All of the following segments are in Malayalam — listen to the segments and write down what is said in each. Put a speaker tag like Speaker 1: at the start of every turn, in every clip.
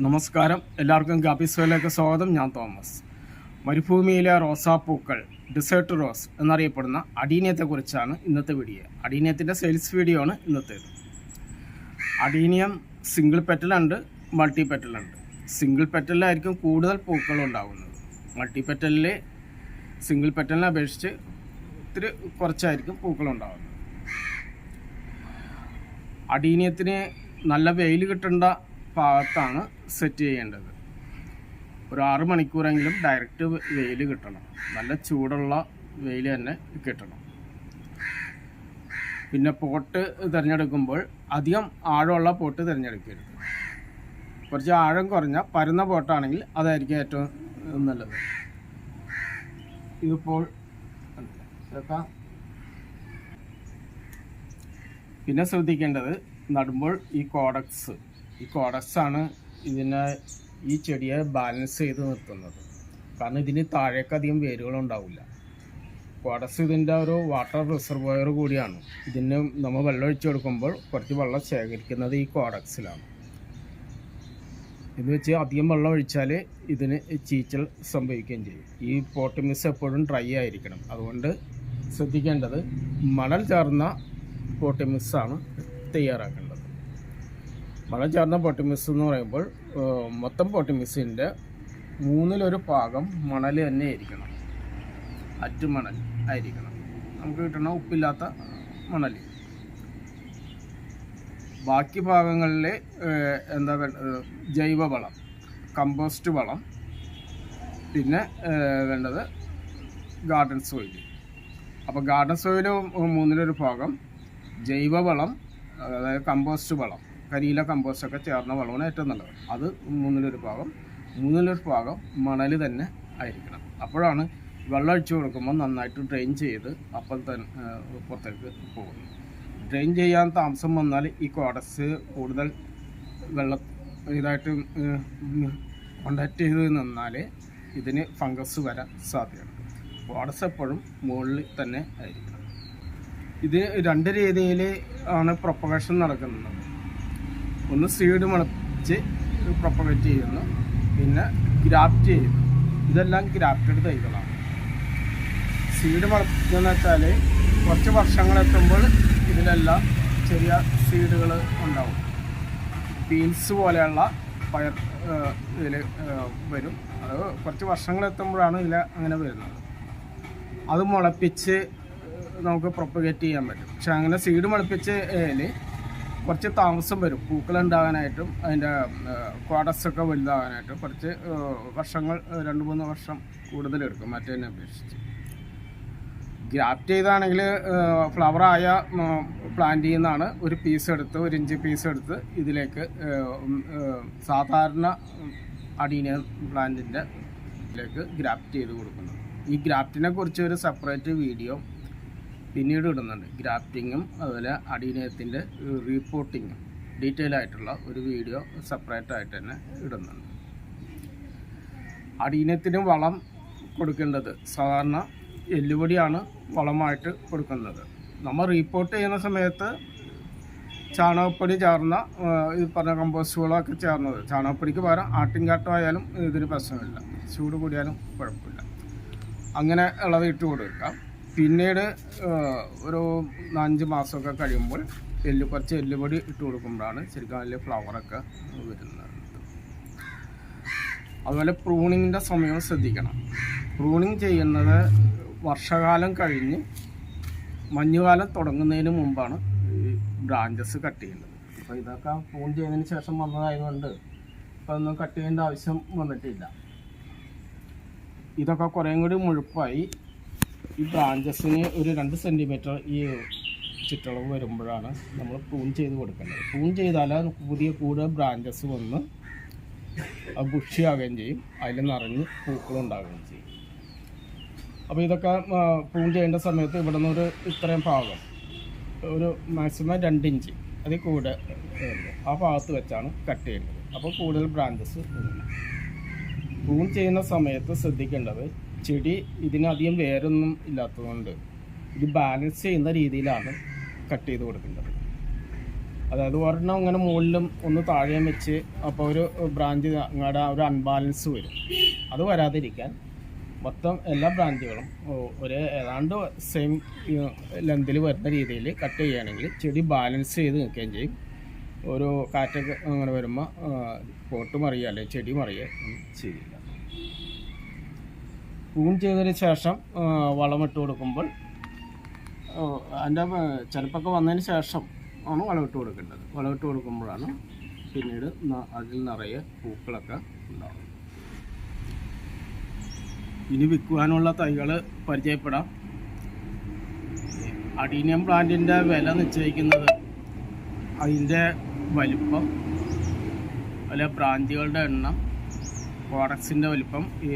Speaker 1: നമസ്കാരം, എല്ലാവർക്കും ഗാപ്പിസോയിലേക്ക് സ്വാഗതം. ഞാൻ തോമസ്. മരുഭൂമിയിലെ റോസാപ്പൂക്കൾ, ഡിസേർട്ട് റോസ് എന്നറിയപ്പെടുന്ന അഡീനിയത്തെക്കുറിച്ചാണ് ഇന്നത്തെ വീഡിയോ. അഡീനിയത്തിൻ്റെ സെയിൽസ് വീഡിയോ ആണ് ഇന്നത്തേത്. അഡീനിയം സിംഗിൾ പെറ്റലുണ്ട്, മൾട്ടി പെറ്റലുണ്ട്. സിംഗിൾ പെറ്റലിലായിരിക്കും കൂടുതൽ പൂക്കൾ ഉണ്ടാകുന്നത്. മൾട്ടി പെറ്റലിൽ സിംഗിൾ പെറ്റലിനെ അപേക്ഷിച്ച് ഇത്തിരി കുറച്ചായിരിക്കും പൂക്കളുണ്ടാകുന്നത്. അഡീനിയത്തിന് നല്ല വെയിൽ കിട്ടേണ്ട ഭാഗത്താണ് സെറ്റ് ചെയ്യേണ്ടത്. ഒരു 6 മണിക്കൂറെങ്കിലും ഡയറക്റ്റ് വെയിൽ കിട്ടണം. നല്ല ചൂടുള്ള വെയിൽ തന്നെ കിട്ടണം. പിന്നെ പോട്ട് തിരഞ്ഞെടുക്കുമ്പോൾ അധികം ആഴമുള്ള പോട്ട് തിരഞ്ഞെടുക്കരുത്. കുറച്ച് ആഴം കുറഞ്ഞ പരന്ന പോട്ടാണെങ്കിൽ അതായിരിക്കും ഏറ്റവും നല്ലത്. ഇതിപ്പോൾ പിന്നെ ശ്രദ്ധിക്കേണ്ടത്, നടുമ്പോൾ ഈ കോഡക്സാണ് ഈ ചെടിയെ ബാലൻസ് ചെയ്ത് നിർത്തുന്നത്. കാരണം ഇതിന് താഴേക്ക് അധികം വേരുകളുണ്ടാവില്ല. കോഡക്സ് ഇതിൻ്റെ ഒരു വാട്ടർ റിസർവോയർ കൂടിയാണ്. ഇതിന് നമ്മൾ വെള്ളം ഒഴിച്ചു കൊടുക്കുമ്പോൾ കുറച്ച് വെള്ളം ശേഖരിക്കുന്നത് ഈ കോഡക്സിലാണ്. എന്ന് വെച്ച് അധികം വെള്ളം ഒഴിച്ചാൽ ഇതിന് ചീച്ചൽ സംഭവിക്കുകയും ചെയ്യും. ഈ പോട്ട് മിക്സ് എപ്പോഴും ഡ്രൈ ആയിരിക്കണം. അതുകൊണ്ട് ശ്രദ്ധിക്കേണ്ടത്, മണൽ ചേർന്ന പോട്ട് മിക്സാണ് തയ്യാറാക്കേണ്ടത്. മണൽ ചേർന്ന പോട്ട് മിക്സ് എന്ന് പറയുമ്പോൾ മൊത്തം പോട്ട് മിക്സിൻ്റെ 1/3 ഭാഗം മണൽ തന്നെ ആയിരിക്കണം. മണൽ ആയിരിക്കണം. നമുക്ക് കിട്ടണ ഉപ്പില്ലാത്ത മണൽ. ബാക്കി ഭാഗങ്ങളിൽ ജൈവവളം, കമ്പോസ്റ്റ് വളം, പിന്നെ വേണ്ടത് ഗാർഡൻ സോയിൽ. അപ്പോൾ ഗാർഡൻ സോയിൽ 1/3 ഭാഗം, ജൈവവളം അതായത് കമ്പോസ്റ്റ് വളം, കരിയില കമ്പോസ്റ്റൊക്കെ ചേർന്ന വളമാണ് ഏറ്റവും നല്ലത്. അത് 1/3 ഭാഗം മണൽ തന്നെ ആയിരിക്കണം. അപ്പോഴാണ് വെള്ളം ഒഴിച്ചു കൊടുക്കുമ്പോൾ നന്നായിട്ട് ഡ്രെയിൻ ചെയ്ത് അപ്പോൾ തന്നെ പുറത്തേക്ക് പോകുന്നു. ഡ്രെയിൻ ചെയ്യാൻ താമസം വന്നാൽ ഈ കോഡക്സ് കൂടുതൽ വെള്ളം ഇതായിട്ട് കോണ്ടാക്ട് ചെയ്ത് നിന്നാൽ ഇതിന് ഫംഗസ് വരാൻ സാധ്യതയുണ്ട്. കോഡക്സ് എപ്പോഴും മുകളിൽ തന്നെ ആയിരിക്കണം. ഇത് 2 രീതിയിൽ ആണ് പ്രൊപ്പഗേഷൻ നടക്കുന്നത്. ഒന്ന് സീഡ് മുളപ്പിച്ച് പ്രൊപ്പഗേറ്റ് ചെയ്യുന്നു, പിന്നെ ഗ്രാഫ്റ്റ് ചെയ്യുന്നു. ഇതെല്ലാം ഗ്രാഫ്റ്റഡ് തൈകളാണ്. സീഡ് മുളപ്പിക്കുകയെന്ന് വെച്ചാൽ കുറച്ച് വർഷങ്ങളെത്തുമ്പോൾ ഇതിലെല്ലാം ചെറിയ സീഡുകൾ ഉണ്ടാവും. ബീൻസ് പോലെയുള്ള പയർ ഇതിൽ വരും. അത് കുറച്ച് വർഷങ്ങളെത്തുമ്പോഴാണ് ഇതിൽ അങ്ങനെ വരുന്നത്. അത് മുളപ്പിച്ച് നമുക്ക് പ്രൊപ്പഗേറ്റ് ചെയ്യാൻ പറ്റും. പക്ഷെ അങ്ങനെ സീഡ് മുളപ്പിച്ച് കുറച്ച് താമസം വരും. പൂക്കളുണ്ടാകാനായിട്ടും അതിൻ്റെ കോഡക്സൊക്കെ വലുതാകാനായിട്ടും കുറച്ച് വർഷങ്ങൾ, 2-3 വർഷം കൂടുതലെടുക്കും മറ്റേതിനെ അപേക്ഷിച്ച്. ഗ്രാഫ്റ്റ് ചെയ്താണെങ്കിൽ ഫ്ലവറായ പ്ലാന്റ് ചെയ്യുന്നതാണ്. ഒരു ഇഞ്ച് പീസ് എടുത്ത് ഇതിലേക്ക് സാധാരണ അഡീനിയം പ്ലാന്റിൻ്റെ ഇതിലേക്ക് ഗ്രാഫ്റ്റ് ചെയ്ത് കൊടുക്കുന്നത്. ഈ ഗ്രാഫ്റ്റിനെ കുറിച്ച് ഒരു സെപ്പറേറ്റ് വീഡിയോ പിന്നീട് ഇടുന്നുണ്ട്. ഗ്രാഫ്റ്റിങ്ങും അതുപോലെ അഡീനിയത്തിൻ്റെ റിപ്പോർട്ടിങ്ങും ഡീറ്റെയിൽ ആയിട്ടുള്ള ഒരു വീഡിയോ സെപ്പറേറ്റ് ആയിട്ട് തന്നെ ഇടുന്നുണ്ട്. അഡീനിയത്തിന് വളം കൊടുക്കേണ്ടത് സാധാരണ എല്ലുപൊടിയാണ് വളമായിട്ട് കൊടുക്കുന്നത്. നമ്മൾ റിപ്പോർട്ട് ചെയ്യുന്ന സമയത്ത് ചാണകപ്പൊടി ചേർന്ന ഈ പറഞ്ഞ കമ്പോസ്റ്റുകളൊക്കെ ചേർന്നത്. ചാണകപ്പൊടിക്ക് പകരം ആട്ടിൻകാട്ടം ആയാലും ഇതിന് പ്രശ്നമില്ല. ചൂട് കൂടിയാലും കുഴപ്പമില്ല. അങ്ങനെ ഉള്ളത് ഇട്ട് കൊടുക്കാം. പിന്നീട് ഒരു 5 മാസമൊക്കെ കഴിയുമ്പോൾ കുറച്ച് എല്ലുപൊടി ഇട്ട് കൊടുക്കുമ്പോഴാണ് ശരിക്കും അതിൽ ഫ്ലവറൊക്കെ വരുന്നത്. അതുപോലെ പ്രൂണിങ്ങിൻ്റെ സമയം ശ്രദ്ധിക്കണം. പ്രൂണിങ് ചെയ്യുന്നത് വർഷകാലം കഴിഞ്ഞ് മഞ്ഞുകാലം തുടങ്ങുന്നതിന് മുമ്പാണ് ഈ ബ്രാഞ്ചസ് കട്ട് ചെയ്യേണ്ടത്. അപ്പോൾ ഇതൊക്കെ പ്രൂൺ ചെയ്തതിന് ശേഷം വന്നതായതുകൊണ്ട് ഇപ്പോൾ ഒന്നും കട്ട് ചെയ്യേണ്ട ആവശ്യം വന്നിട്ടില്ല. ഇതൊക്കെ കുറേയും കൂടി മുഴുപ്പായി ഈ ബ്രാഞ്ചസിന് ഒരു 2 സെൻറ്റിമീറ്റർ ഈ ചുറ്റളവ് വരുമ്പോഴാണ് നമ്മൾ പ്രൂൺ ചെയ്ത് കൊടുക്കേണ്ടത്. പ്രൂൺ ചെയ്താൽ കൂടുതൽ ബ്രാഞ്ചസ് വന്ന് ബുഷിയാവുകയും ചെയ്യും. അതിൽ നിറഞ്ഞ് പൂക്കളുണ്ടാവുകയും ചെയ്യും. അപ്പോൾ ഇതൊക്കെ പ്രൂൺ ചെയ്യേണ്ട സമയത്ത് ഇവിടെ നിന്ന് ഇത്രയും ഭാഗം ഒരു മാക്സിമം 2 ഇഞ്ച് അതിൽ കൂടെ ആ ഭാഗത്ത് വെച്ചാണ് കട്ട് ചെയ്യേണ്ടത്. അപ്പോൾ കൂടുതൽ ബ്രാഞ്ചസ് വരും. പ്രൂൺ ചെയ്യുന്ന സമയത്ത് ശ്രദ്ധിക്കേണ്ടത്, ചെടി ഇതിനധികം വേരൊന്നും ഇല്ലാത്തതുകൊണ്ട് ഇത് ബാലൻസ് ചെയ്യുന്ന രീതിയിലാണ് കട്ട് ചെയ്ത് കൊടുക്കേണ്ടത്. അതായത് ഒരെണ്ണം ഇങ്ങനെ മുകളിലും ഒന്ന് താഴെയും വെച്ച് അപ്പോൾ ഒരു ബ്രാഞ്ച് അങ്ങയുടെ ഒരു അൺബാലൻസ് വരും. അത് വരാതിരിക്കാൻ മൊത്തം എല്ലാ ബ്രാഞ്ചുകളും ഒരേ ഏതാണ്ട് സെയിം ലെന്തിൽ വരുന്ന രീതിയിൽ കട്ട് ചെയ്യുകയാണെങ്കിൽ ചെടി ബാലൻസ് ചെയ്ത് നിൽക്കുകയും ചെയ്യും. ഒരു കാറ്റൊക്കെ അങ്ങനെ വരുമ്പോൾ പോട്ട് മറിയുക അല്ലെങ്കിൽ ചെടി മറിയുക ഒന്നും ചെയ്യില്ല. പ്രൂൺ ചെയ്തതിന് ശേഷം വളമിട്ട് കൊടുക്കുമ്പോൾ അതിൻ്റെ ചിലപ്പൊക്കെ വന്നതിന് ശേഷം ആണ് വളമിട്ട് കൊടുക്കേണ്ടത്. വളമിട്ട് കൊടുക്കുമ്പോഴാണ് പിന്നീട് അതിൽ നിറയെ പൂക്കളൊക്കെ ഉണ്ടാവും. ഇനി വിൽക്കുവാനുള്ള തൈകൾ പരിചയപ്പെടാം. അഡീനിയം പ്ലാന്റിൻ്റെ വില നിശ്ചയിക്കുന്നത് അതിൻ്റെ വലിപ്പം, അതുപോലെ ബ്രാഞ്ചുകളുടെ എണ്ണം, കോഡക്സിൻ്റെ വലിപ്പം, ഈ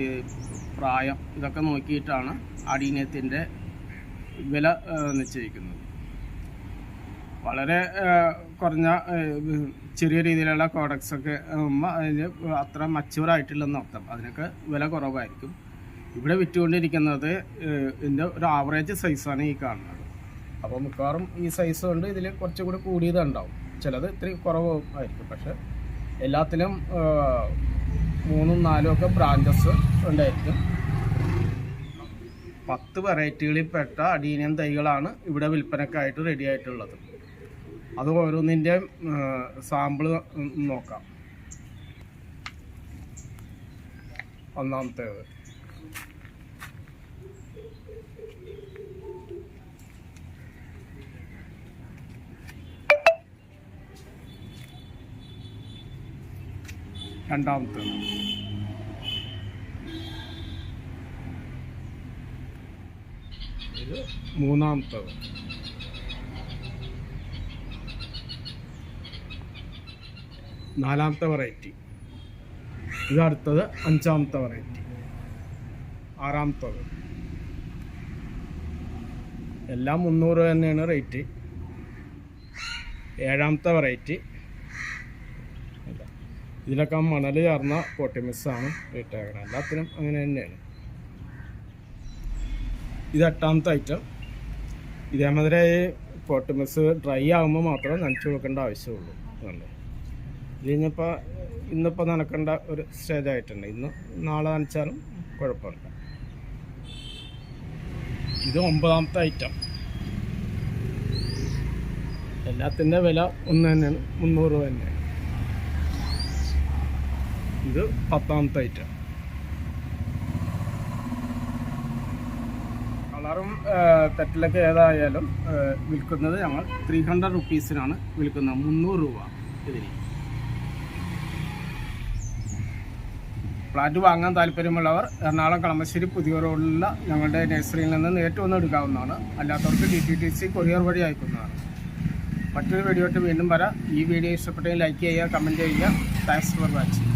Speaker 1: പ്രായം, ഇതൊക്കെ നോക്കിയിട്ടാണ് അഡീനിയത്തിൻ്റെ വില നിശ്ചയിക്കുന്നത്. വളരെ കുറഞ്ഞ ചെറിയ രീതിയിലുള്ള കോഡക്സൊക്കെ അതിന് അത്ര മച്ചുവറായിട്ടില്ലെന്ന് അർത്ഥം. അതിനൊക്കെ വില കുറവായിരിക്കും. ഇവിടെ വിറ്റുകൊണ്ടിരിക്കുന്നത് ഇതിൻ്റെ ഒരു ആവറേജ് സൈസാണ് ഈ കാണുന്നത്. അപ്പോൾ മിക്കവാറും ഈ സൈസ് കൊണ്ട് ഇതിൽ കുറച്ചുകൂടി കൂടിയതുണ്ടാവും. ചിലത് ഇത്തിരി കുറവായിരിക്കും. പക്ഷെ എല്ലാത്തിലും 3ഉം 4ഉം ഒക്കെ ബ്രാഞ്ചസ് ഉണ്ടായിരിക്കും. 10 വെറൈറ്റികളിൽപ്പെട്ട അഡീനിയം തൈകളാണ് ഇവിടെ വിൽപ്പനക്കായിട്ട് റെഡി ആയിട്ടുള്ളത്. അത് ഓരോന്നിൻ്റെയും സാമ്പിൾ നോക്കാം. ഒന്നാമത്തേത് രണ്ടാമത്തേത് ഇത് മൂന്നാമത്തേത് നാലാമത്തെ വെറൈറ്റി. ഇത് അടുത്തത് 5ാമത്തെ വെറൈറ്റി. 6ാമത്തത്. എല്ലാം 300 തന്നെയാണ് റേറ്റ്. 7ാമത്തെ വെറൈറ്റി. ഇതിലൊക്കെ മണൽ ചേർന്ന പോട്ടിമിസ്സാണ് ഇട്ടേക്കുന്നത്. എല്ലാത്തിനും അങ്ങനെ തന്നെയാണ്. ഇത് 8ാമത്തെ ഐറ്റം. ഇതേമാതിരി പോട്ടിമിസ് ഡ്രൈ ആകുമ്പോൾ മാത്രമേ നനച്ചു കൊടുക്കേണ്ട ആവശ്യമുള്ളൂ. അതുകൊണ്ട് ഇന്നിപ്പോൾ നനക്കേണ്ട ഒരു സ്റ്റേജ് ആയിട്ടുണ്ട്. നാളെ നനച്ചാലും കുഴപ്പമില്ല. ഇത് 9ാമത്തെ ഐറ്റം. എല്ലാത്തിൻ്റെ വില ഒന്ന് തന്നെയാണ്, 300 തന്നെ. ഇത് 10ാമത്തെ ഐറ്റം. കളറും തെറ്റിലൊക്കെ ഏതായാലും വിൽക്കുന്നത് ഞങ്ങൾ 300 റുപ്പീസിനാണ് വിൽക്കുന്നത്. 300 രൂപ ഇതിന്. പ്ലാന്റ് വാങ്ങാൻ താല്പര്യമുള്ളവർ എറണാകുളം കളമശ്ശേരി പുതിയ റോഡിലുള്ള ഞങ്ങളുടെ നഴ്സറിയിൽ നിന്ന് നേരിട്ട് വന്ന് എടുക്കാവുന്നതാണ്. അല്ലാത്തവർക്ക് DTTC കൊറിയർ വഴി അയക്കുന്നതാണ്. മറ്റൊരു വീഡിയോ ആയിട്ട് വീണ്ടും വരാം. ഈ വീഡിയോ ഇഷ്ടപ്പെട്ടെങ്കിൽ ലൈക്ക് ചെയ്യുക, കമൻറ്റ് ചെയ്യുക. Thanks for watching.